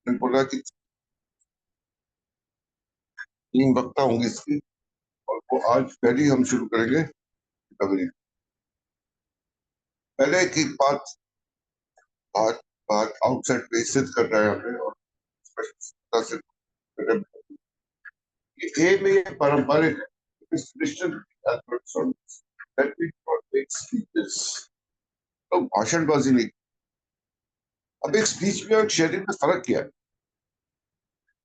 मैंने बोला कि 3 वक्ता होंगी इसकी, और वो आज पहले ही हम शुरू करेंगे रिकवरी। पहले की बात बात बात आउटसाइड पे सिद्ध कर रहा है हमें, और स्पष्टता से कर रहे हैं कि ए में ये पारंपरिक तो भाषणबाजी नहीं। अब एक स्पीच में और शेयरिंग में फर्क क्या है?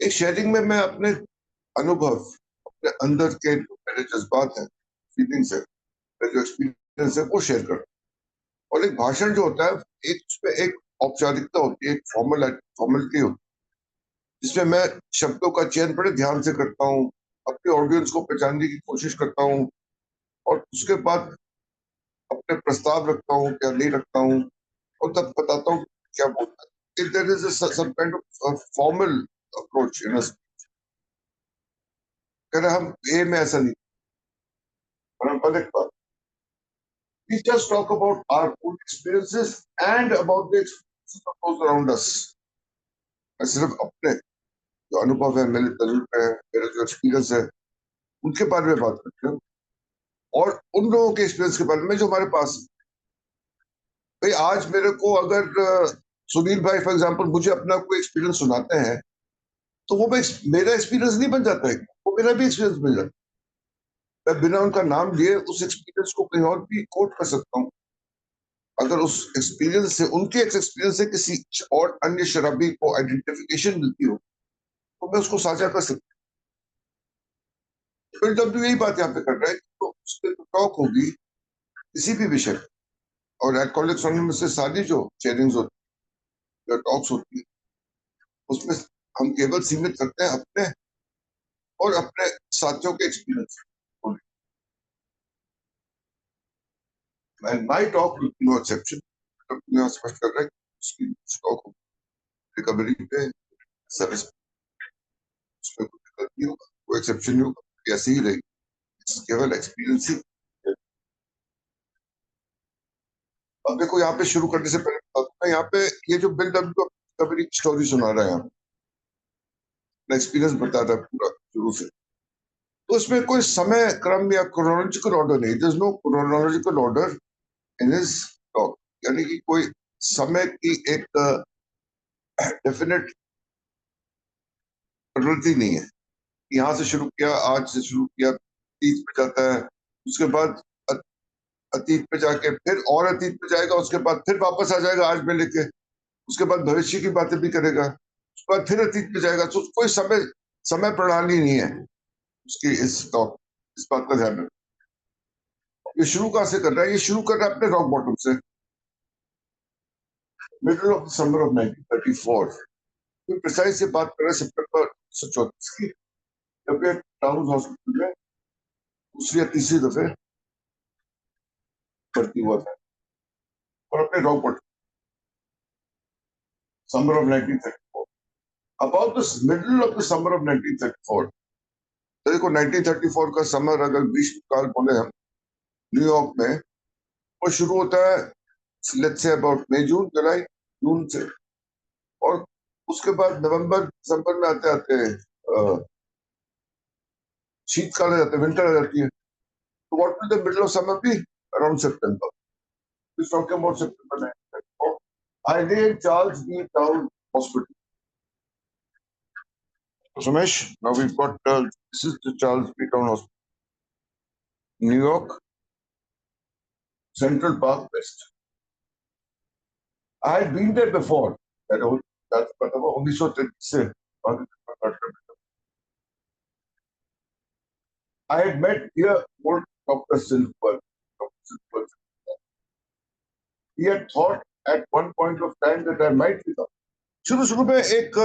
एक शेयरिंग में मैं अपने अनुभव, अपने अंदर के जो मेरे जज्बात हैं, फीलिंग्स है, मेरे जो एक्सपीरियंस है वो शेयर करता हूँ। और एक भाषण जो होता है, एक उसमें एक औपचारिकता होती है, एक फॉर्मेलिटी होती है, जिसमें मैं शब्दों का चयन बड़े ध्यान से करता हूँ, अपने ऑडियंस को पहचानने की कोशिश करता हूँ, और उसके बाद अपने प्रस्ताव रखता हूँ क्या नहीं रखता हूँ, और तब बताता हूँ क्या बोलता है। If there is some kind of formal approach in us, कहना हम ए में ऐसा नहीं, पारंपरिक बात, we just talk about our own experiences and about the experiences of those around us. मैं सिर्फ अपने जो अनुभव है, मेरे तजुर्बे है, मेरे जो एक्सपीरियंस है, उनके बारे में बात करते हैं, और उन लोगों के एक्सपीरियंस के बारे में जो हमारे पास है। भाई आज मेरे को अगर सुनील भाई फॉर एग्जांपल मुझे अपना कोई एक्सपीरियंस सुनाते हैं, तो वो मेरा एक्सपीरियंस नहीं बन जाता है, वो मेरा भी एक्सपीरियंस बन जाता है। मैं बिना उनका नाम लिए उस एक्सपीरियंस को कहीं और भी कोट कर सकता हूँ। अगर उस एक्सपीरियंस से, उनके एक्सपीरियंस से किसी और अन्य शराबी को आइडेंटिफिकेशन मिलती हो, तो मैं उसको साझा कर सकता हूँ। डब्ल्यू यही बात यहाँ पे कर रहा है, तो उस पर टॉक होगी किसी भी विषय पर, और एल्कोहलिक्स एनोनिमस से सारी जो शेयरिंग्स होती है, जो टॉक्स होती है, उसमें हम केवल सीमित करते हैं अपने और अपने साथियों के experience. And my talk will be no exception. तो यहाँ स्पष्ट कर रहा है कि उसकी टॉक रिकवरी पे, सर्विस उसमें कोई दिक्कत नहीं होगा, कोई एक्सेप्शन नहीं होगा, ऐसे ही रहेगी, केवल एक्सपीरियंस ही। अब देखो यहाँ पे शुरू करने से पहले बता दूं, यहाँ पे ये जो बिल डब्ल्यू रिकवरी की स्टोरी सुना रहा है, यहाँ पे एक्सपीरियंस बता रहा है पूरा शुरू से, तो इसमें कोई समय क्रम या क्रोनोलॉजिकल ऑर्डर नहीं, there is no chronological order in his talk. यानी कि कोई समय की एक डेफिनेट प्रवृत्ति नहीं है, यहाँ से शुरू किया, आज से शुरू किया, अतीत पे जाता है, उसके बाद अतीत पे जाके फिर और अतीत पे जाएगा, उसके बाद फिर वापस आ जाएगा आज में लेके, उसके बाद भविष्य की बातें भी करेगा, उसके बाद फिर अतीत पे जाएगा। तो कोई समय समय प्रणाली नहीं है उसकी इस टॉक, इस बात का ध्यान रखना। ये शुरू कहाँ से कर रहा है? ये शुरू कर रहा है अपने रॉक बॉटम से, मिडिल ऑफ दिसंबर ऑफ 1934। तो प्रिसाइज से बात कर रहे हैं सितंबर 1934 की, जब ये टाउन हॉस्पिटल में दूसरी या तीसरी दफे भर्ती हुआ था, और अपने rock bottom, summer of 1934। About the middle of the summer of 1934, तो देखो 1934 का समर अगर ग्रीष्मकाल बोले हम न्यूयॉर्क में, वो शुरू होता है लेट्स से अबाउट मई जून जुलाई जून से, और उसके बाद नवंबर दिसंबर में आते आते शीतकाल आ जाता है, विंटर आ जाती है। तो what will the middle of summer be? Around September. Is talking about September 1934। I lay in Charles B. Town Hospital. So, Sumesh, now we've got this is the Charles B. Town Hospital, New York, Central Park West. I had been there before. That's but only so say. I had met here old Dr. Silver. He had thought at one point of time that I might become. शुरू शुरू में एक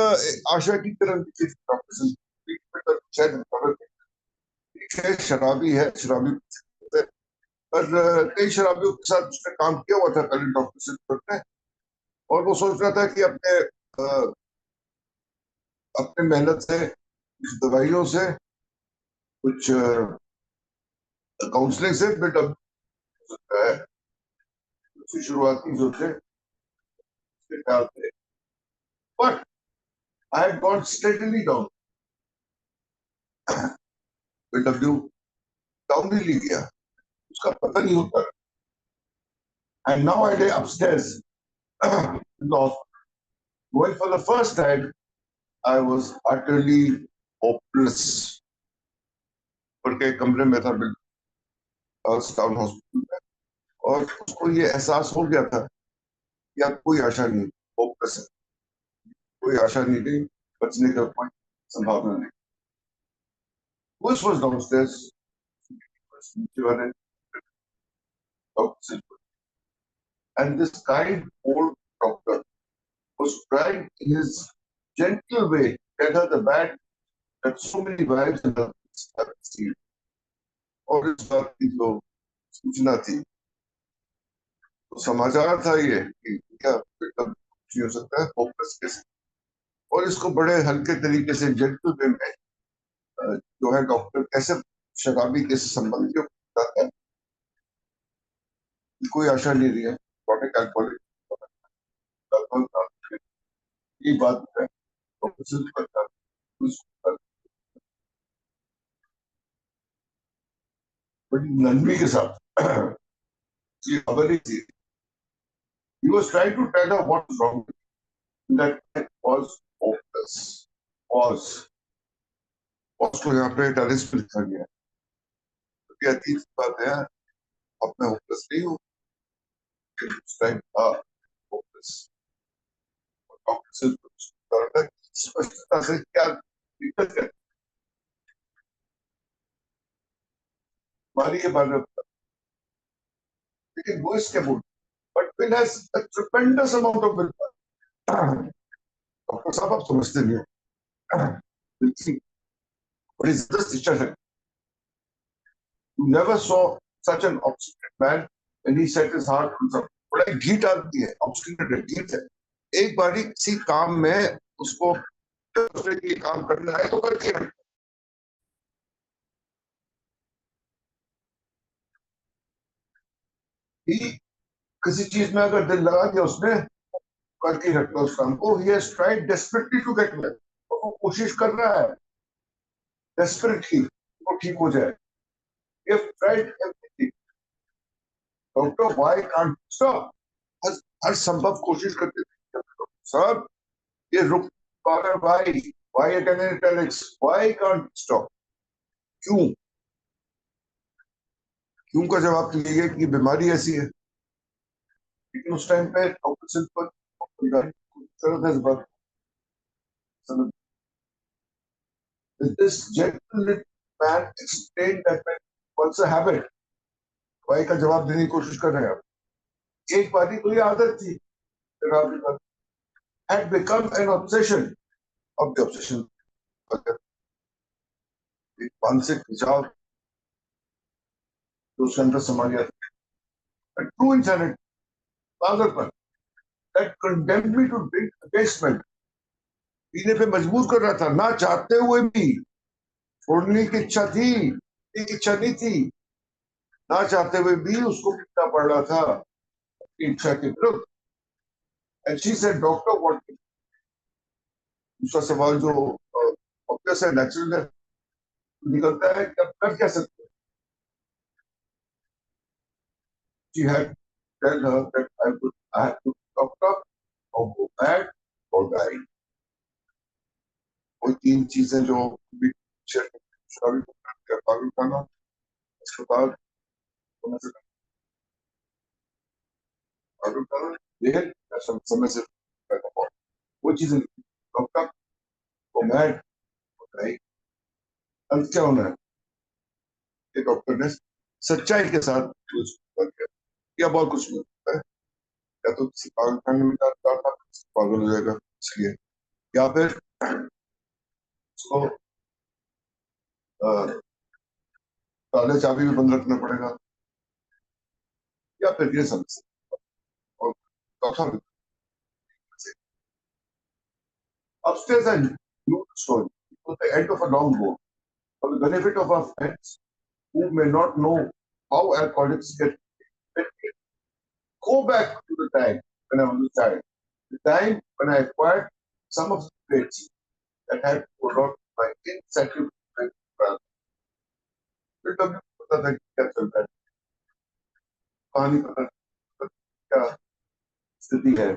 आशा की किरण दिखी थी doctor silver, शायद शराबी है, शराबी, पर कई शराबियों के साथ उसने काम किया हुआ था पहले डॉक्टर सिल्वर ने, और वो सोच रहा था कि अपने मेहनत से, कुछ दवाइयों से, कुछ काउंसलिंग से बिल्डअप सकता है। उसकी शुरुआती जो थे ख्याल थे, but I had gone steadily down. W down ही ले गया, उसका पता नहीं होता. And now I lay upstairs in the hospital. Going for the first time, I was utterly hopeless. करके कमरे में था टाउन हॉस्पिटल में, और उसको ये एहसास हो गया था कि अब कोई आशा नहीं, होपलेस है, कोई आशा नहीं रही, बचने का कोई संभावना नहीं. This was downstairs. And this kind old doctor was trying in his gentle way to tell her the bad that so many wives and husbands have received. और इस बात की जो सूचना थी, तो समाचार था ये कि क्या बेटा कुछ नहीं हो सकता है, होपलेस केस. और इसको बड़े हल्के तरीके से जेंटल वे में जो है डॉक्टर कैसे शराबी के संबंध को बताता है, कोई आशा नहीं रही है, chronic alcoholic ये बात है, प्रोफेसर करता है बड़ी नरमी के साथ. ये खबर ही थी. He was trying to tell her what was wrong with him. That was hopeless. Was को यहाँ पे टेरिस पे लिखा गया. तो ये अतीत की बात है, अब मैं होपलेस नहीं हूँ, उस टाइम था होपलेस. डॉक्टर से पूछता स्पष्टता से क्या दिक्कत है, बीमारी के बारे में, लेकिन वो इसके mood. But Will has a tremendous amount of willpower. Doctor साहब आप समझते नहीं हो, बिल्कुल बड़ी जबरदस्त इच्छा है. You never saw such an obstinate man when he set his heart on something. बड़ा गीट आदमी है, obstinate है, गीट है. एक बारी किसी काम में उसको दूसरे के काम करना है तो करके रहे. किसी चीज में अगर दिल लगा दिया उसने, करके रखता उस काम को. He has tried desperately to get well. वो कोशिश कर रहा है desperately वो ठीक हो जाए. He has tried everything. Doctor, why can't you stop? हर संभव कोशिश करते थे. सर ये रुक पा रहा, why again in italics, why can't you stop? क्यों? क्यों का जवाब दीजिए कि बीमारी ऐसी है. लेकिन उस टाइम पे डॉक्टर सिर्फ पर this gentle man explained that what's a habit. why का जवाब देने की कोशिश कर रहे हैं आप. एक बारी तो ये आदत थी, had become an obsession of the obsession. एक मानसिक खिंचाव तो उसके अंदर समा गया. ट्रू इंसानिटी, पागलपन, that condemned me to drink against my will. पीने पे मजबूर कर रहा था, ना चाहते हुए भी. छोड़ने की इच्छा थी, एक इच्छा नहीं थी, ना चाहते हुए भी उसको पीना पड़ रहा था इच्छा के विरुद्ध. And she said, doctor what. दूसरा सवाल जो ऑब्वियस है, नेचुरल है, निकलता है कि अब कर क्या सकते हैं. She had tell her that I have to doctor or go mad or die. वो तीन चीजें जो पागल खाना, अस्पताल होने से पागल खाना, जेल या समय से वो चीजें डॉक्टर को मैड और डाई. अंत क्या होना है, ये डॉक्टर ने सच्चाई के साथ या बहुत कुछ नहीं होता है. या तो किसी पागल खाने में डालता पागल हो जाएगा इसलिए, या फिर उसको ताले चाबी में बंद रखना पड़ेगा, या फिर ये समस्या. और चौथा upstairs I knew the story. It was the end of a long road. For the benefit of our friends who may not know how alcoholics get, go back to the time when I was a child, the time when I acquired some of the traits that had pulled out my insatisfactory plan. फिर तब मुझे पता था कि क्या चल रहा है, कहानी पता था क्या स्थिति है,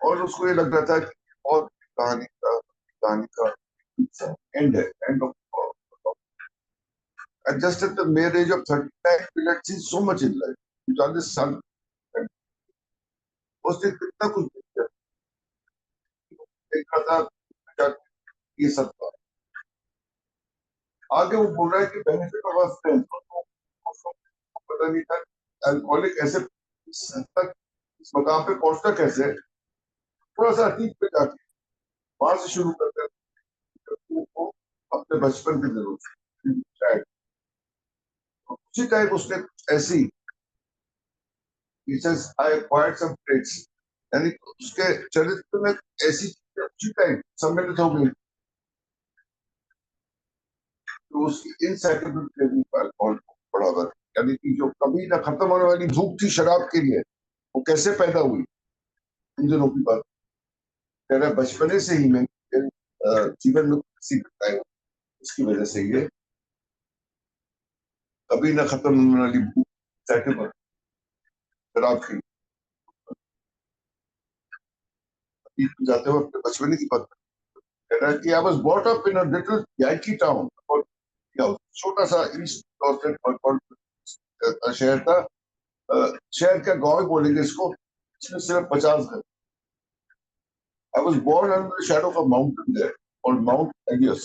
और उसको ये लग रहा था कि बहुत कहानी का एंड है, end of. And just at the mere age of 39, we had seen so much in life. 40 साल उसने कितना कुछ देखा था, ये सब था. आगे वो बोल रहा है कि बेनिफिट ऑफ फ्रेंड, पता नहीं था अल्कोहलिक ऐसे तक इस मकाम पे पहुंचता कैसे. थोड़ा सा अतीत पे जाके वहां से शुरू करते हैं को अपने बचपन की जरूरत. उसी टाइप उसने ऐसी आई एक्वायर्ड सम ट्रेट्स, यानी उसके चरित्र में ऐसी उसी टाइप सम्मिलित हो गई तो उसकी इनसाइटेबल क्रेविंग पर अल्कोहल बढ़ावा, यानी कि जो कभी ना खत्म होने वाली भूख थी शराब के लिए, वो कैसे पैदा हुई. इन दिनों की बात कह रहा है, बचपने से ही मैं जीवन में किसी है उसकी वजह से ये कभी ना खत्म होने वाली भूख insatiable शराब की. जाते हुए अपने बचपने की बात कह रहा है कि I was bought up in a little Yankee town, और छोटा सा ईस्ट शहर था. शहर का गांव बोलेंगे इसको, इसमें सिर्फ 50 घर. I was born under the shadow of a mountain there और माउंट एलियस.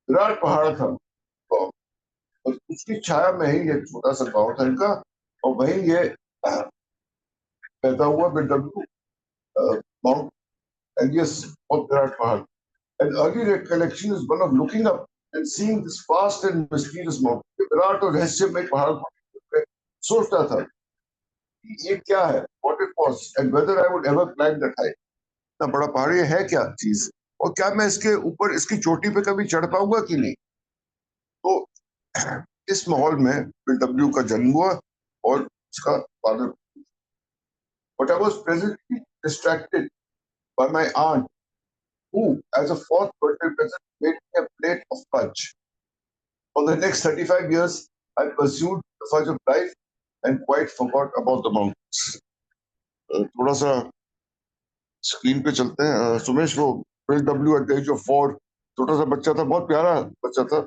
विराट पहाड़ था गाँव, और उसकी छाया में ही ये छोटा सा गांव था इनका, और वहीं ये पैदा हुआ बिल्डब्ल्यू माउंट एलियस और विराट पहाड़. An early recollection is one of looking up and seeing this vast and mysterious mountain. Virat और रहस्यमय पहाड़ को सोचता था कि ये क्या है, what it was, and whether I would ever climb that high. इतना बड़ा पहाड़ ये है क्या चीज, और क्या मैं इसके ऊपर इसकी चोटी पे कभी चढ़ पाऊंगा कि नहीं. तो इस माहौल में डब्ल्यू का जन्म हुआ और उसका father. But I was presently distracted by my aunt, who, as a fourth birthday present, made me a plate of fudge. For the next 35 years, I pursued the fudge of life and quite forgot about the mountains. थोड़ा सा screen पे चलते हैं. सुमेश, वो Bill W at the age of 4, छोटा सा बच्चा था, बहुत प्यारा बच्चा था.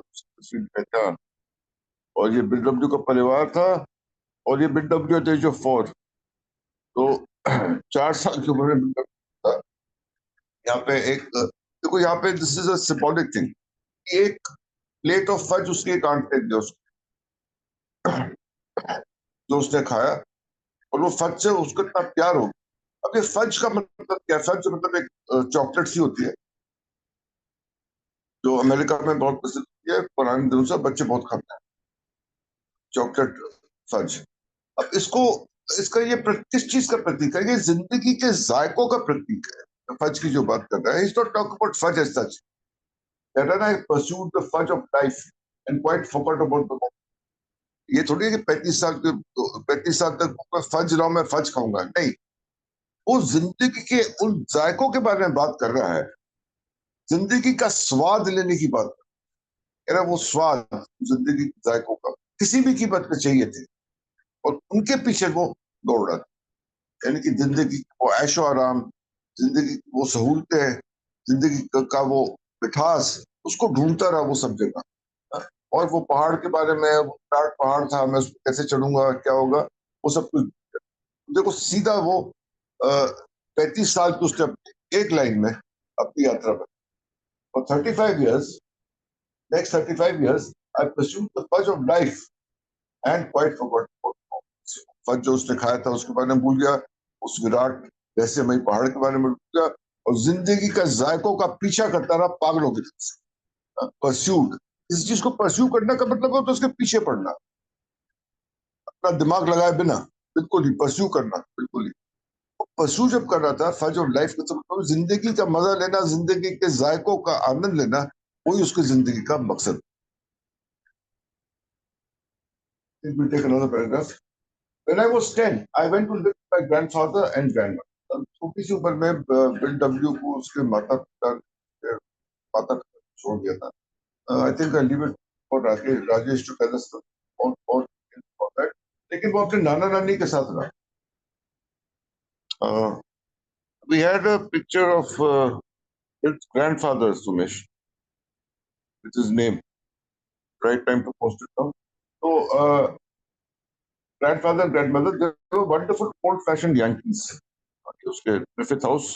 और ये बिल डब्ल्यू का परिवार था, और ये Bill W at the age of 4, तो 4 साल की उम्र में था. यहाँ पे एक देखो, यहाँ पे this is a symbolic thing. एक प्लेट ऑफ फज उसके एक आंट ने दिया उसको, जो उसने खाया, और वो फज से उसको इतना प्यार हो. अब ये फज का मतलब क्या. फज मतलब एक चॉकलेट सी होती है जो अमेरिका में बहुत प्रसिद्ध होती है, पुराने दिनों से बच्चे बहुत खाते हैं चॉकलेट फज. अब इसको इसका ये किस चीज का प्रतीक है. ये जिंदगी के जायकों का प्रतीक है. फज की जो बात कर रहा है, is not talk about fudge as such. कह रहा है, pursued the fudge of life and quite forgot about the. ये थोड़ी है कि 35 साल तक फज रहा हूं, मैं फज खाऊंगा, नहीं. वो जिंदगी के उन जायकों के बारे में बात कर रहा है, जिंदगी का स्वाद लेने की बात कह रहा है. वो स्वाद जिंदगी के जायकों का किसी भी कीमत पे चाहिए थे, और उनके पीछे वो दौड़ रहा था. यानी कि जिंदगी वो ऐशो आराम, जिंदगी वो सहूलतें, जिंदगी का वो मिठास, उसको ढूंढता रहा वो सब जगह. और वो पहाड़ के बारे में, वो विराट पहाड़ था, मैं उस पर कैसे चढ़ूंगा, क्या होगा, वो सब कुछ. देखो सीधा वो 35 साल की उसने एक लाइन में अपनी यात्रा पर. और 35 years, next 35 years, I pursued the fudge of life and quite forgot. Fudge जो उसने खाया था उसके बारे में भूल गया, उस विराट रहस्यमय पहाड़ के बारे में भूल गया, और जिंदगी का जायकों का पीछा करता रहा पागलों की तरह से. परस्यूड, इस चीज को परस्यू करने का मतलब है तो उसके पीछे पड़ना, अपना दिमाग लगाए बिना. बिल्कुल ही परस्यू करना, बिल्कुल ही. परस्यू जब कर रहा था फज ऑफ लाइफ का मतलब जिंदगी का मजा लेना, जिंदगी के जायकों का आनंद लेना, वही उसकी जिंदगी का मकसद. Take another paragraph. When I was 10, I went to live with my grandfather and grandmother. छोटी सी उम्र में बिल डब्ल्यू को उसके माता पिता बात छोड़ दिया था। I think I leave it for Rajesh to tell us और दैट। लेकिन वो अपने नाना नानी के साथ रहा। We had a picture of his grandfather, Sumesh, with his name. Right time to post it now. So, grandfather, grandmother, they were wonderful old-fashioned Yankees. उसके Griffith House,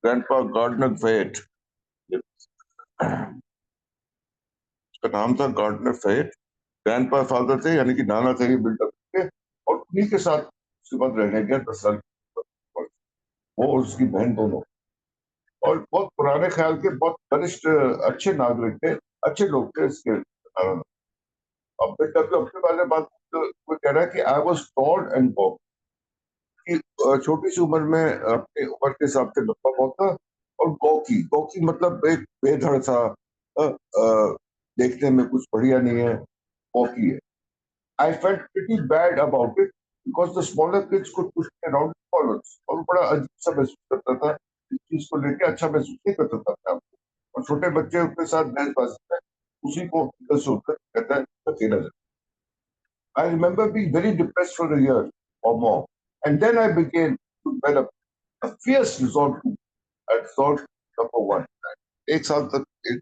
Grandpa Gardner Fayette. उसका नाम था गार्डनर फैयट। ग्रैंडपा फादर थे, यानी कि नाना थे buildup के, और उन्हीं के साथ उसके बाद रहने गया 10 साल। वो और उसकी बहन दोनों, और बहुत पुराने ख्याल के, बहुत वरिष्ठ अच्छे नागरिक थे, अच्छे लोग थे इसके। अब बेटा तो अपने बारे में बात, वो कह रहा है कि I was tall and Bob, कि छोटी सी उम्र में अपनी उम्र के हिसाब से लंबा बहुत था, और गौकी, गौकी मतलब एक बेधड़ था, देखने में कुछ बढ़िया नहीं है, गौकी है। I felt pretty bad about it because the smaller kids could push me around the corners, और वो बड़ा अजीब सा महसूस करता था, इस चीज को लेके अच्छा महसूस नहीं करता था अपने आप को। और छोटे बच्चे उनके साथ बहसबाजी में उसी को इधर से उधर कहता है अकेला जाए। I remember being very depressed for a year or more, and then I began to develop a fierce resolve to resolve number one. एक साल तक, एक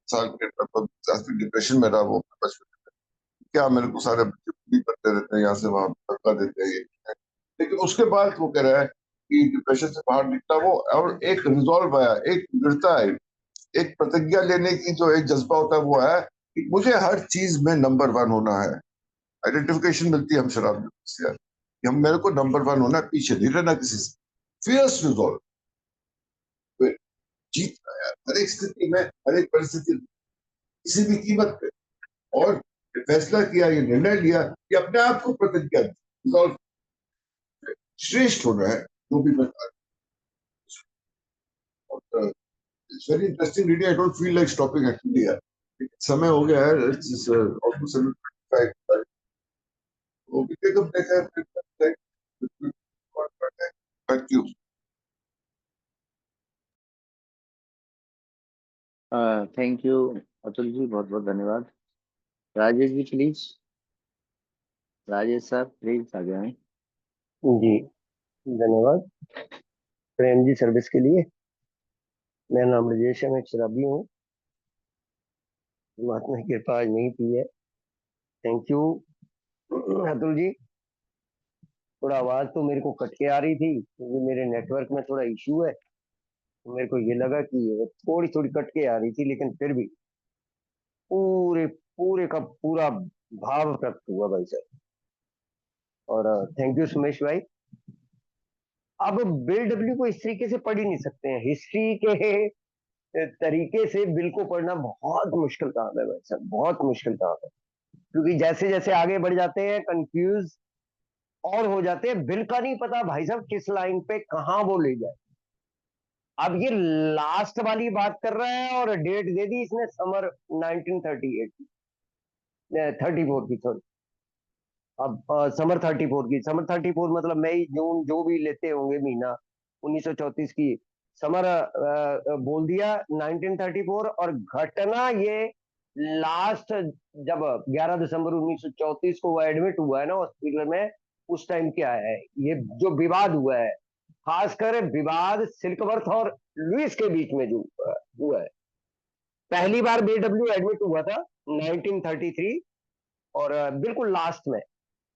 साल के मतलब डिप्रेशन में रहा वो बचपन में। क्या मेरे को सारे बच्चे भी करते रहते हैं, यहाँ से वहां धक्का देते हैं, लेकिन उसके बाद वो कह रहा है कि डिप्रेशन से बाहर निकला वो, और एक रिजॉल्व आया, एक दृढ़ता है, एक प्रतिज्ञा लेने की जो एक जज्बा होता है वो है कि मुझे हर चीज में नंबर वन होना है। आइडेंटिफिकेशन मिलती है हम शराब से यार, कि हम, मेरे को नंबर वन होना है, पीछे नहीं रहना किसी से। फियर्स रिजॉल्व, जीतना यार हर एक स्थिति में, हर एक परिस्थिति, किसी भी कीमत पे। और फैसला किया, ये निर्णय लिया कि अपने आप को प्रतिज्ञा रिजॉल्व, श्रेष्ठ होना है जो भी मैं। It's very interesting reading, I don't feel like stopping actually यार, समय हो गया है, इट्स ऑलमोस्ट 7:55। वो भी कब देखा है फिर, thank you. Thank you Atul ji, बहुत बहुत धन्यवाद। Rajesh ji please, Rajesh sir please आ जाएं। जी धन्यवाद प्रेम जी सर्विस के लिए। मेरा नाम राजेश है, मैं एक शराबी हूँ। परमात्मा की कृपा आज नहीं पी है। थैंक यू अतुल जी। थोड़ा आवाज तो मेरे को कट के आ रही थी क्योंकि मेरे नेटवर्क में थोड़ा इश्यू है, तो मेरे को ये लगा कि वो थोड़ी थोड़ी कट के आ रही थी, लेकिन फिर भी पूरे पूरे का पूरा भाव व्यक्त हुआ भाई साहब। और थैंक यू सुमेश भाई। अब बिल डब्ल्यू को इस तरीके से पढ़ ही नहीं सकते हैं, हिस्ट्री के तरीके से बिल को पढ़ना बहुत मुश्किल काम है भाई साहब, बहुत मुश्किल काम है। क्योंकि जैसे जैसे आगे बढ़ जाते हैं कंफ्यूज और हो जाते हैं, बिल का नहीं पता भाई साहब किस लाइन पे कहां वो ले जाए। अब ये लास्ट वाली बात कर रहा है और डेट दे दी इसने समर 1938 34 की, सॉरी। अब समर 34 की, समर 34 मतलब मई जून जो भी लेते होंगे महीना 1934 की समर बोल दिया 1934। और घटना ये लास्ट जब 11 दिसंबर 1934 को वो एडमिट हुआ है ना हॉस्पिटल में, उस टाइम क्या है ये जो विवाद हुआ है, खासकर विवाद सिल्कवर्थ और लुइस के बीच में जो हुआ है। पहली बार बीडब्ल्यू एडमिट हुआ था 1933, और बिल्कुल लास्ट में,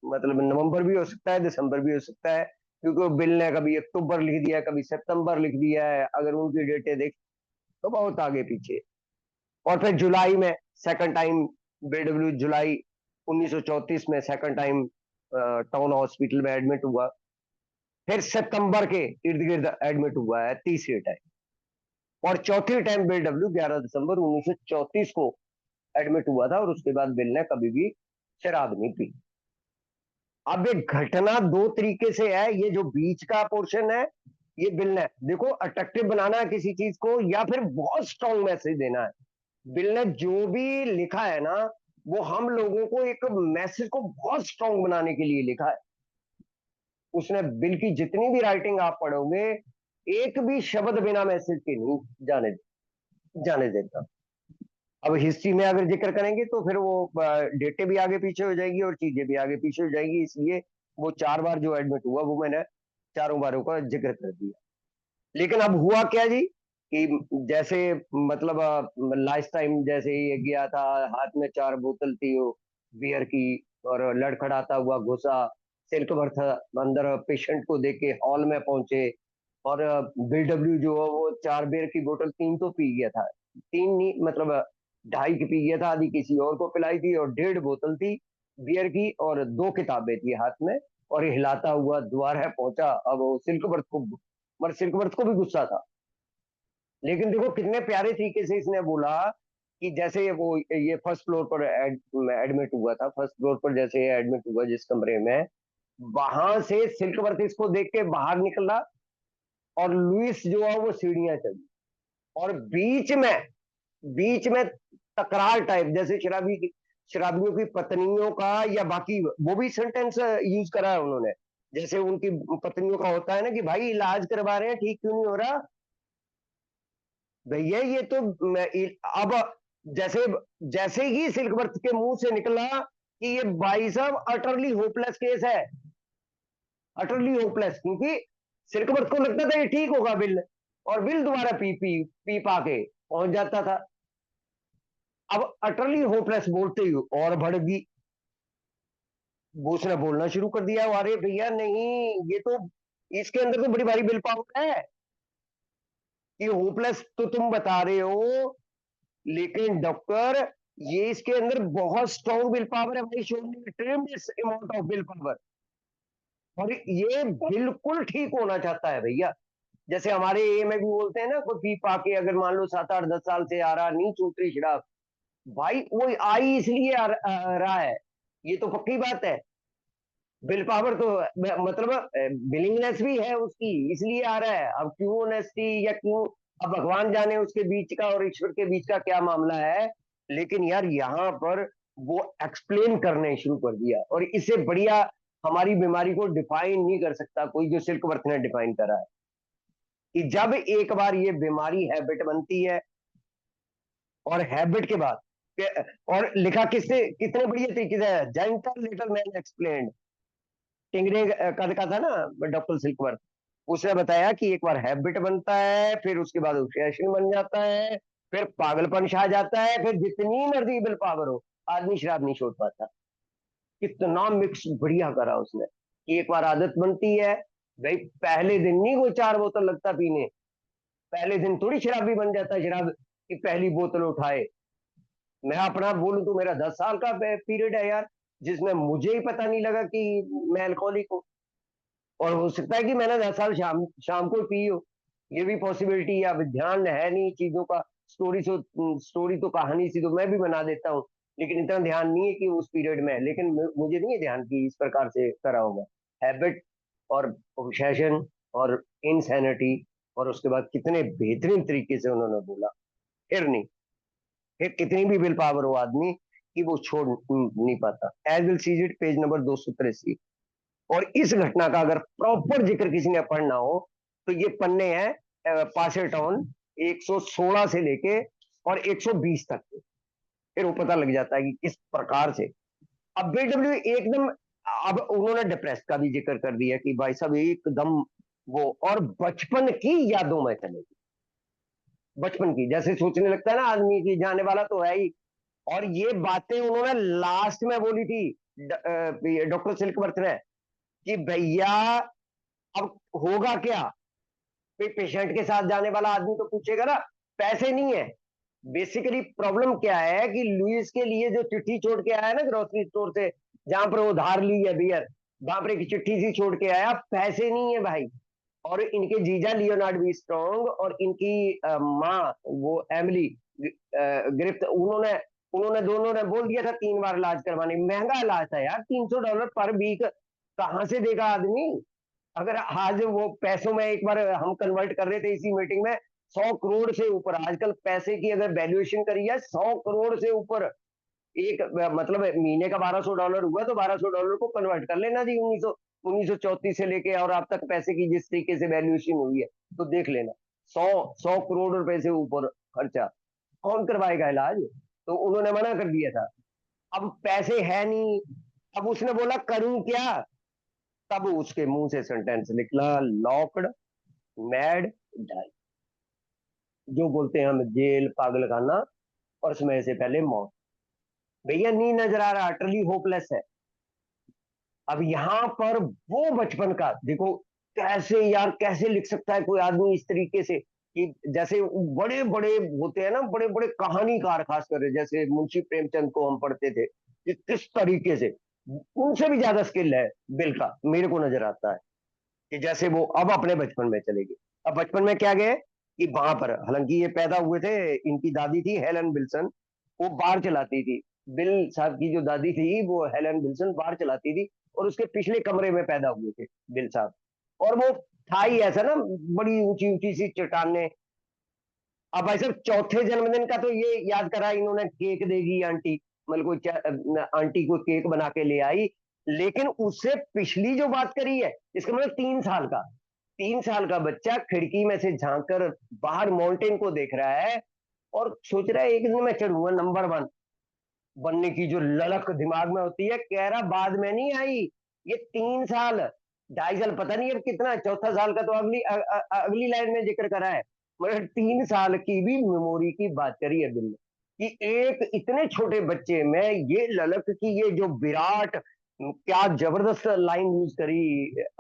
मतलब नवंबर भी हो सकता है, दिसंबर भी हो सकता है, क्योंकि बिल ने कभी अक्टूबर लिख दिया, कभी सितंबर लिख दिया है, अगर उनकी डेटें देख तो बहुत आगे पीछे। और फिर जुलाई में सेकंड टाइम बीडब्ल्यू जुलाई 1934 में सेकंड टाइम टाउन हॉस्पिटल में एडमिट हुआ। फिर सितंबर के इर्द गिर्द एडमिट हुआ है तीसरे टाइम। और चौथी टाइम बीडब्ल्यू 11 दिसंबर 1934 को एडमिट हुआ था, और उसके बाद बिल ने कभी भी शराब नहीं पी। अब एक घटना दो तरीके से है, ये जो बीच का पोर्शन है ये बिल ने देखो अट्रैक्टिव बनाना है किसी चीज को, या फिर बहुत स्ट्रॉन्ग मैसेज देना है। बिल ने जो भी लिखा है ना, वो हम लोगों को एक मैसेज को बहुत स्ट्रॉन्ग बनाने के लिए लिखा है। उसने बिल की जितनी भी राइटिंग आप पढ़ोगे, एक भी शब्द बिना मैसेज के नहीं जाने दे। जाने देता हूँ। अब हिस्ट्री में अगर जिक्र करेंगे तो फिर वो डेटें भी आगे पीछे हो जाएगी और चीजें भी आगे पीछे हो जाएगी, इसलिए वो 4 बार जो एडमिट हुआ वो मैंने चारों बारों का जिक्र कर दिया। लेकिन अब हुआ क्या जी कि जैसे मतलब लास्ट टाइम जैसे ये गया था, हाथ में 4 बोतल थी वो बियर की, और लड़खड़ाता हुआ घुसा, सिल्क वर्थ अंदर पेशेंट को देके हॉल में पहुंचे, और बीडब्ल्यू जो है वो 4 बियर की बोतल 3 तो पी गया था, 3 नहीं मतलब 2.5 की पी गया था, आधी किसी और को पिलाई थी, और 1.5 बोतल थी बियर की, और 2 किताबें थी हाथ में, और हिलाता हुआ द्वार है पहुंचा। अब वो सिल्क वर्थ को, मगर सिल्क वर्थ को भी गुस्सा था, लेकिन देखो कितने प्यारे तरीके से इसने बोला कि जैसे वो ये फर्स्ट फ्लोर पर एडमिट हुआ था, फर्स्ट फ्लोर पर जैसे एडमिट हुआ जिस कमरे में, वहां से सिल्क वर्थ इसको देख के बाहर निकला, और लुइस जो है वो सीढ़ियां चढ़ी, और बीच में तकरार टाइप, जैसे शराबियों की पत्नियों का, या बाकी वो भी सेंटेंस यूज करा है उन्होंने, जैसे उनकी पत्नियों का होता है ना कि भाई इलाज करवा रहे हैं ठीक क्यों नहीं हो रहा भैया, ये तो अब जैसे जैसे ही सिल्कवर्थ के मुंह से निकला कि ये भाई साहब अटरली होपलेस केस है, अटरली होपलेस, क्योंकि सिल्कवर्थ को लगता था ये ठीक होगा बिल, और बिल दोबारा पी पा के पहुंच जाता था। अब अटरली होपलेस बोलते ही और भड़क गई, वो उसने बोलना शुरू कर दिया, अरे भैया नहीं, ये तो इसके अंदर तो बड़ी भारी बिल पावर है, कि होपलेस तो तुम बता रहे हो, लेकिन डॉक्टर ये इसके अंदर बहुत स्ट्रॉन्ग विल पावर है भाई, ट्रेमेंडस अमाउंट ऑफ विल पावर, और ये बिल्कुल ठीक होना चाहता है भैया। जैसे हमारे ए में भी बोलते हैं ना, कोई पी पा के अगर मान लो 7 8 10 साल से आ रहा, नहीं छूट रही शराब, भाई वो आई इसलिए आ रहा है, ये तो पक्की बात है। विल पावर तो मतलब विलिंगनेस भी है उसकी, इसलिए आ रहा है। अब क्यों ऑनेस्टी या क्यों, अब भगवान जाने उसके बीच का और ईश्वर के बीच का क्या मामला है, लेकिन यार यहाँ पर वो एक्सप्लेन करने शुरू कर दिया, और इससे बढ़िया हमारी बीमारी को डिफाइन नहीं कर सकता कोई, जो सिल्कवर्थ ने डिफाइन करा है कि जब एक बार ये बीमारी हैबिट बनती है, और हैबिट के बाद और लिखा किससे, कितने बढ़िया तरीके से, gentle little man explained, Tingre कद का था ना डॉक्टर सिल्कवर्थ, उसने बताया कि एक बार हैबिट बनता है, फिर उसके बाद ऑब्सेशन बन जाता है, फिर पागलपन छा जाता है, फिर जितनी मर्जी विल पावर हो आदमी शराब नहीं छोड़ पाता। कितना मिक्स बढ़िया करा उसने कि एक बार आदत बनती है भाई, पहले दिन नहीं वो 4 बोतल लगता पीने, पहले दिन थोड़ी शराबी बन जाता है शराब की पहली बोतल उठाए। मैं अपना बोलूं तो मेरा 10 साल का पीरियड है यार, जिसमें मुझे ही पता नहीं लगा कि मैं अल्कोहलिक हूँ, और हो सकता है कि मैंने 10 साल शाम शाम को पी हो, ये भी पॉसिबिलिटी है। अब ध्यान है नहीं चीजों का, स्टोरी तो कहानी सी तो मैं भी बना देता हूँ, लेकिन इतना ध्यान नहीं है कि उस पीरियड में, लेकिन मुझे नहीं है ध्यान कि इस प्रकार से करा होगा हैबिट और ऑब्सेशन और इनसैनिटी, और उसके बाद कितने बेहतरीन तरीके से उन्होंने बोला, फिर नहीं, फिर कितनी भी विल पावर हो आदमी कि वो छोड़ नहीं पाता। As will sees it, page number 283। और इस घटना का अगर प्रॉपर जिक्र किसी ने पढ़ना हो तो ये पन्ने हैं पासेटॉन 116 से लेके और 120 तक के, फिर वो पता लग जाता है कि किस प्रकार से। अब बीडब्ल्यू एकदम, अब उन्होंने डिप्रेस का भी जिक्र कर दिया कि भाई साहब एकदम वो, और बचपन की यादों में चले गए, बचपन की, जैसे सोचने लगता है ना आदमी की जाने वाला तो है ही। और ये बातें उन्होंने लास्ट में बोली थी डॉक्टर सिल्कवर्थ ने कि भैया अब होगा क्या, पेशेंट के साथ जाने वाला आदमी तो पूछेगा ना, पैसे नहीं है। बेसिकली प्रॉब्लम क्या है कि लुइस के लिए जो चिट्ठी छोड़ के आया ना ग्रोसरी स्टोर से, जहां पर वो धार ली है बियर, वहां पर एक चिट्ठी सी छोड़ के आया, पैसे नहीं है भाई। और इनके जीजा लियोनार्ड वी स्ट्रॉन्ग और इनकी माँ वो एमिली गिरफ्त, उन्होंने उन्होंने दोनों ने बोल दिया था 3 बार इलाज करवाने, महंगा इलाज था यार, $300 पर वीक, कहाँ से देगा आदमी। अगर आज वो पैसों में एक बार हम कन्वर्ट कर रहे थे इसी मीटिंग में, 100 करोड़ से ऊपर आजकल पैसे की अगर वैल्यूएशन करी है, 100 करोड़ से ऊपर। एक मतलब महीने का $1200 हुआ तो $1200 को कन्वर्ट कर लेना जी, 1934 से लेके और अब तक पैसे की जिस तरीके से वैल्यूएशन हुई है, तो देख लेना 100 करोड़ रुपए से ऊपर खर्चा। कौन करवाएगा इलाज? तो उन्होंने मना कर दिया था। अब पैसे है नहीं, अब उसने बोला करूं क्या? तब उसके मुंह से सेंटेंस निकला, लॉक्ड, मैड, डाई। जो बोलते हैं हम जेल, पागल खाना, और समय से पहले मौत। भैया नहीं नजर आ रहा, अटरली होपलेस है। अब यहाँ पर वो बचपन का देखो, कैसे यार, कैसे लिख सकता है कोई आदमी इस तरीके से कि जैसे बड़े बड़े होते हैं ना, बड़े बड़े कहानीकार, खासकर जैसे मुंशी प्रेमचंद को हम पढ़ते थे, कि किस तरीके से उनसे भी ज्यादा स्किल है बिल का, मेरे को नजर आता है। कि जैसे वो अब अपने बचपन में चले गए। अब बचपन में क्या गए कि वहां पर, हालांकि ये पैदा हुए थे, इनकी दादी थी हेलन विल्सन, वो बार चलाती थी। बिल साहब की जो दादी थी वो हेलन विल्सन बार चलाती थी, और उसके पिछले कमरे में पैदा हुए थे बिल साहब। और वो था ही ऐसा ना, बड़ी ऊंची ऊंची सी चट्टाने। अब भाई साहब चौथे जन्मदिन का तो ये याद करा इन्होंने, केक देगी आंटी, मतलब आंटी को केक बना के ले आई। लेकिन उससे पिछली जो बात करी है, इसका मतलब 3 साल का, 3 साल का बच्चा खिड़की में से झांक कर बाहर माउंटेन को देख रहा है, और सोच रहा है एक दिन मैं चढ़ूंगा नंबर 1 बनने की जो ललक दिमाग में होती है। कह रहा बाद में नहीं आई, ये 3 साल, 2.5 साल, पता नहीं अब कितना, चौथा साल का तो अगली लाइन में जिक्र करा है। मगर 3 साल की भी मेमोरी की बात करी है बिल ने, कि एक इतने छोटे बच्चे में ये ललक की, ये जो विराट, क्या जबरदस्त लाइन यूज करी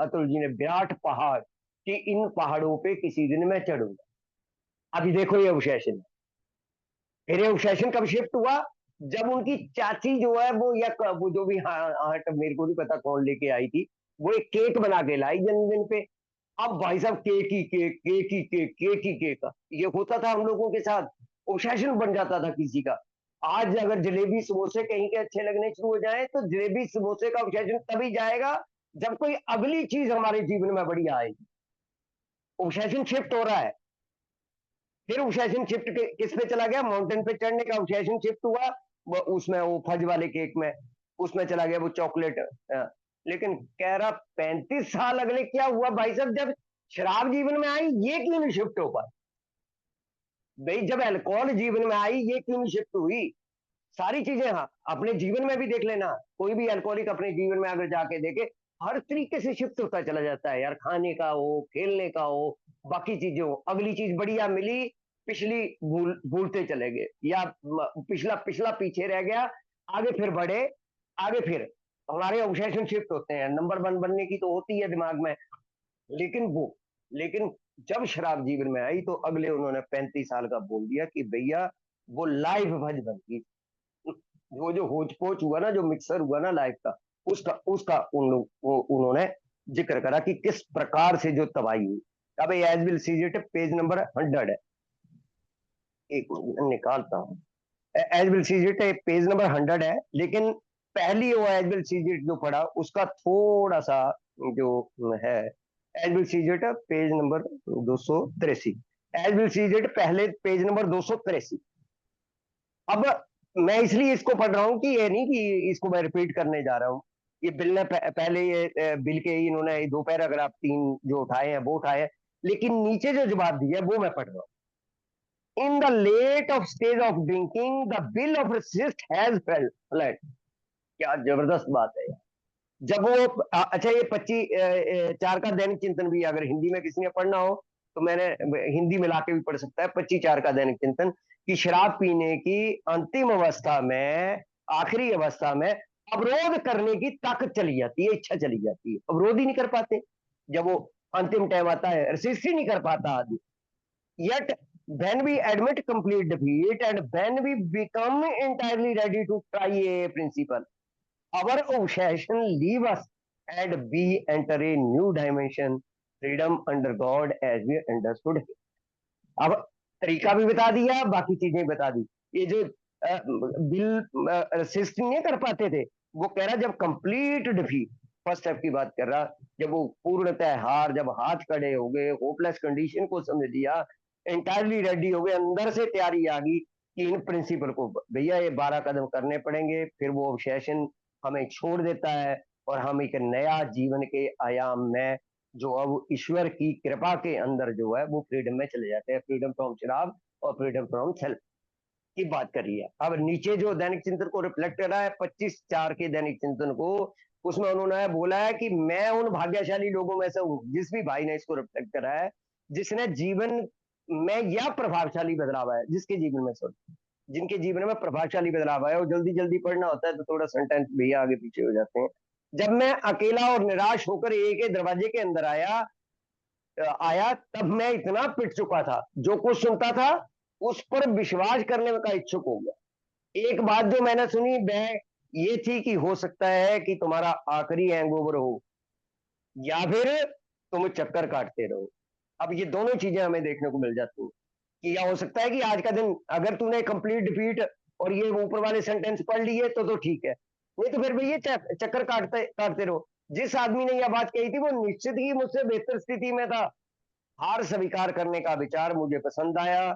अतुल जी ने, विराट पहाड़, कि इन पहाड़ों पे किसी दिन मैं चढ़ूंगा। अभी देखो ये ऑब्सेशन, फिर ये ऑब्सेशन कब शिफ्ट हुआ? जब उनकी चाची जो है वो, या वो जो भी हार्ट, मेरे को नहीं पता कौन लेके आई थी, वो एक केक बना के लाई जन्मदिन पे। अब भाई साहब केक ही केक, केक ही केक, केक ही केक, ये होता था हम लोगों के साथ, ऑब्सेशन बन जाता था किसी का। आज अगर जलेबी समोसे कहीं के अच्छे लगने शुरू हो जाए, तो जलेबी समोसे का ऑब्सेशन तभी जाएगा जब कोई अगली चीज हमारे जीवन में बढ़िया आएगी। ऑब्सेशन शिफ्ट हो रहा है। फिर ऑब्सेशन शिफ्ट किस पे चला गया? माउंटेन पे चढ़ने का ऑब्सेशन शिफ्ट हुआ, उसमें वो फज वाले केक में, उसमें चला गया वो चॉकलेट। लेकिन कह रहा 35 साल अगले क्या हुआ भाई साहब, जब शराब जीवन में आई, ये क्यों नहीं शिफ्ट हो पाई? भाई जब अल्कोहल जीवन में आई, ये क्यों नहीं शिफ्ट हुई? सारी चीजें, हाँ, अपने जीवन में भी देख लेना, कोई भी अल्कोहलिक अपने जीवन में अगर जाके देखे, हर तरीके से शिफ्ट होता चला जाता है यार, खाने का हो, खेलने का हो, बाकी चीजें हो, अगली चीज बढ़िया मिली, पिछली भूलते चले गए, या पिछला पिछला पीछे रह गया, आगे फिर बढ़े, आगे फिर हमारे ऑब्सेशन शिफ्ट होते हैं। नंबर 1 बनने की तो होती है दिमाग में, लेकिन वो, लेकिन जब शराब जीवन में आई, तो अगले उन्होंने 35 साल का बोल दिया कि भैया वो लाइफ भज बन गई। वो जो होच पोच हुआ ना, जो मिक्सर हुआ ना लाइफ का, उसका उसका उन्होंने जिक्र करा कि किस प्रकार से जो तबाही हुई। अब as will see it, page number 100 है, एक मिनट मैं निकालता हूँ। As will see it page number 100 है, लेकिन पहली वो एज विल सी इट जो पढ़ा, उसका थोड़ा सा जो है, as will see it page number 283, as will see it पहले पेज नंबर 283। अब मैं इसलिए इसको पढ़ रहा हूँ कि ये नहीं कि इसको मैं रिपीट करने जा रहा हूँ। ये बिल ने पहले ये बिल के ही इन्होंने 2 पैराग्राफ 3 जो उठाए हैं वो उठाए हैं, लेकिन नीचे जो जवाब दिया है वो मैं पढ़ रहा हूँ। In the late of stage of drinking the bill of resist has felt flat. क्या जबरदस्त बात है यार। जब वो अच्छा, ये 25 4 का दैनिक चिंतन भी अगर हिंदी में किसी ने पढ़ना हो, तो मैंने हिंदी मिला के भी पढ़ सकता है। 25 4 का दैनिक चिंतन, कि शराब पीने की अंतिम अवस्था में, आखिरी अवस्था में अवरोध करने की ताकत चली जाती है, इच्छा चली जाती है, अवरोध ही नहीं कर पाते। जब वो अंतिम टाइम आता है, रेसिस्ट ही नहीं कर पाता आदमी। Yet, when we admit complete defeat and when we become entirely ready to try a principle, our obsession leave us and we enter a new dimension, freedom under God as we understood it. अब तरीका भी बता दिया, बाकी चीजें बता दी। ये जो बिल रेसिस्ट नहीं कर पाते थे, वो कह रहा जब कंप्लीट डिफीट, फर्स्ट स्टेप की बात कर रहा, जब वो पूर्णतः हार, जब हाथ खड़े हो गए, होपलेस कंडीशन को समझ लिया, एंटायरली रेडी हो गए, अंदर से तैयारी आ गई कि इन प्रिंसिपल को भैया ये 12 कदम करने पड़ेंगे, फिर वो ऑब्सेशन हमें छोड़ देता है, और हम एक नया जीवन के आयाम में, जो अब ईश्वर की कृपा के अंदर जो है, वो फ्रीडम में चले जाते हैं, फ्रीडम फ्रॉम शराब और फ्रीडम फ्रॉम सेल्फ। की बात करी है। अब नीचे जो दैनिक चिंतन को रिफ्लेक्ट कर रहा है 25/4 के दैनिक चिंतन को, उसमें उन्होंने बोला है कि मैं उन भाग्यशाली लोगों में से हूँ, जिस भी भाई ने इसको रिफ्लेक्ट करा है, जिसने जीवन में या प्रभावशाली बदलाव आया, जिसके जीवन में जिनके जीवन में प्रभावशाली बदलाव आया। और जल्दी जल्दी पढ़ना होता है तो थोड़ा सेंटेंस भैया आगे पीछे हो जाते हैं। जब मैं अकेला और निराश होकर एक ही दरवाजे के अंदर आया तब मैं इतना पिट चुका था, जो कुछ सुनता था उस पर विश्वास करने का इच्छुक हो गया। एक बात जो मैंने सुनी वह ये थी कि हो सकता है कि तुम्हारा आखिरी हैंगओवर हो या फिर तुम चक्कर काटते रहो। अब ये दोनों चीजें हमें देखने को मिल जाती हैं कि या हो सकता है कि आज का दिन अगर तूने कंप्लीट डिफीट और ये ऊपर वाले सेंटेंस पढ़ लिए तो ठीक है, नहीं तो फिर भैया चक्कर काटते काटते रहो। जिस आदमी ने यह बात कही थी वो निश्चित ही मुझसे बेहतर स्थिति में था। हार स्वीकार करने का विचार मुझे पसंद आया।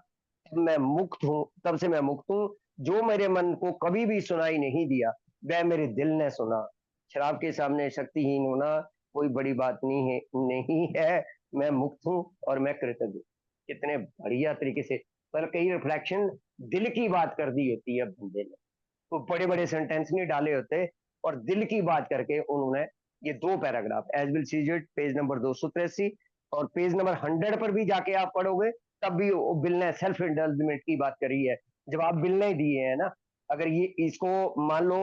तब से मैं मुक्त हूँ। जो मेरे मन को कभी भी सुनाई नहीं दिया वह मेरे दिल ने सुना। शराब के सामने शक्तिहीन होना कोई बड़ी बात नहीं है। मैं मुक्त हूँ और मैं कृतज्ञ हूँ। कितने बढ़िया तरीके से, पर कई रिफ्लेक्शन दिल की बात कर दी होती है बंदे ने, तो बड़े बड़े सेंटेंस नहीं डाले होते, और दिल की बात करके उन्होंने ये 2 paragraph as will sees it page number 283 और पेज नंबर 100 पर भी जाके आप पढ़ोगे तब भी बिल ने सेल्फ इंडल्जमेंट की बात करी है। जवाब बिल ने दिए हैं ना। अगर ये इसको मान लो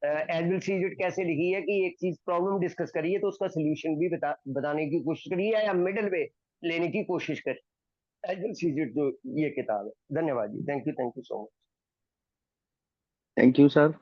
एज विल सीज इट कैसे लिखी है कि एक चीज प्रॉब्लम डिस्कस करी है तो उसका सोल्यूशन भी बताने की कोशिश करी है या मिडिल वे लेने की कोशिश करी। एज विल सीज इट जो ये किताब है। धन्यवाद जी, thank you so much. Thank you sir.